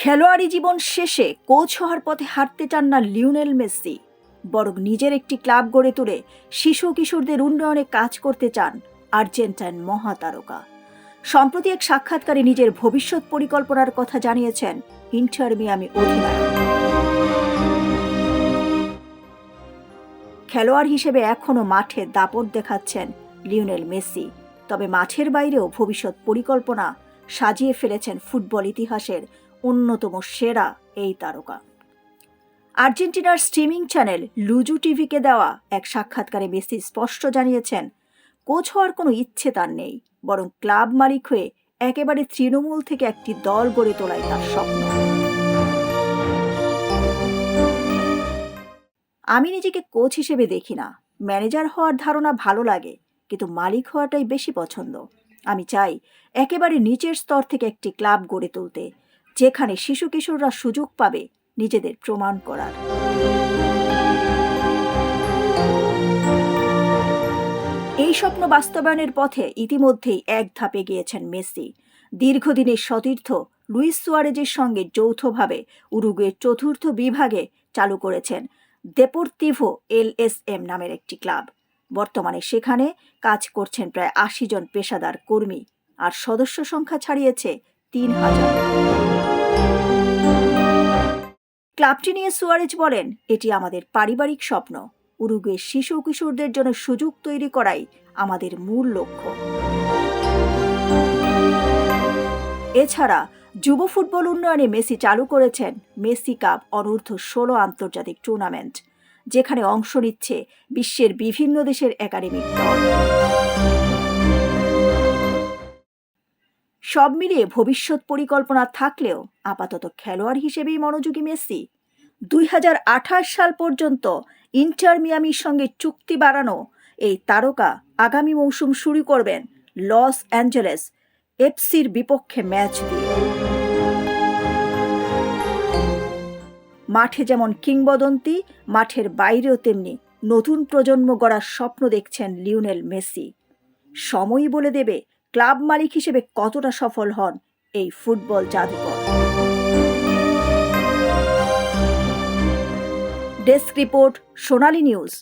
খেলোয়াড়ি জীবন শেষে কোচ হওয়ার পথে হাঁটতে চান না লিওনেল মেসি, বরং নিজের একটি ক্লাব গড়ে তুলে শিশু কিশোরদের উন্নয়নে কাজ করতে চান আর্জেন্টাইন মহাতারকা। সম্প্রতি এক সাক্ষাৎকারে নিজের ভবিষ্যৎ পরিকল্পনার কথা জানিয়েছেন ইন্টার মিয়ামি অধিনায়ক। খেলোয়াড় হিসেবে এখনও মাঠে দাপট দেখাচ্ছেন লিওনেল মেসি, তবে মাঠের বাইরেও ভবিষ্যৎ পরিকল্পনা সাজিয়ে ফেলেছেন ফুটবল ইতিহাসের অন্যতম সেরা এই তারকা। আর্জেন্টিনার স্ট্রিমিং চ্যানেল লুজু টিভিকে দেওয়া এক সাক্ষাৎকারে মেসি স্পষ্ট জানিয়েছেন, কোচ হওয়ার কোনো ইচ্ছে তার নেই, বরং ক্লাব মালিক হয়ে একেবারে তৃণমূল থেকে একটি দল গড়ে তোলাই তার স্বপ্ন। আমি নিজেকে কোচ হিসেবে দেখি না, ম্যানেজার হওয়ার ধারণা ভালো লাগে, কিন্তু মালিক হওয়াটাই বেশি পছন্দ। আমি চাই একেবারে নিচের স্তর থেকে একটি ক্লাব গড়ে তুলতে, যেখানে শিশু কিশোররা সুযোগ পাবে নিজেদের প্রমাণ করার। এই স্বপ্ন বাস্তবায়নের পথে ইতিমধ্যেই এক ধাপে গিয়েছেন মেসি। দীর্ঘদিনের সতীর্থ লুইস সুয়ারেজের সঙ্গে যৌথভাবে উরুগুয়ের চতুর্থ বিভাগে চালু করেছেন দেপোর্তিভো এলএসএম নামের একটি ক্লাব। বর্তমানে সেখানে কাজ করছেন প্রায় ৮০ জন পেশাদার কর্মী, আর সদস্য সংখ্যা ছাড়িয়েছে ৩,০০০। ক্লাবটি নিয়ে সুয়ারেজ বলেন, এটি আমাদের পারিবারিক স্বপ্ন। উরুগুয়ের শিশু কিশোরদের জন্য সুযোগ তৈরি করাই আমাদের মূল লক্ষ্য। এছাড়া যুব ফুটবল উন্নয়নে মেসি চালু করেছেন মেসি কাপ অনূর্ধ্ব-16 আন্তর্জাতিক টুর্নামেন্ট, যেখানে অংশ নিচ্ছে বিশ্বের বিভিন্ন দেশের একাডেমিক দল। সব মিলিয়ে ভবিষ্যৎ পরিকল্পনা থাকলেও আপাতত খেলোয়াড় হিসেবেই মনোযোগী মেসি। ২০২৮ সাল পর্যন্ত ইন্টার মিয়ামির সঙ্গে চুক্তি বাড়ানো এই তারকা আগামী মৌসুম শুরু করবেন লস অ্যাঞ্জেলেস এফসির বিপক্ষে ম্যাচ দিয়ে। মাঠে যেমন কিংবদন্তি, মাঠের বাইরেও তেমনি নতুন প্রজন্ম গড়ার স্বপ্ন দেখছেন লিওনেল মেসি। সময়ই বলে দেবে ক্লাব মালিক হিসেবে কতটা সফল হন এই ফুটবল জাদুকর। ডেস্ক রিপোর্ট, সোনালী নিউজ।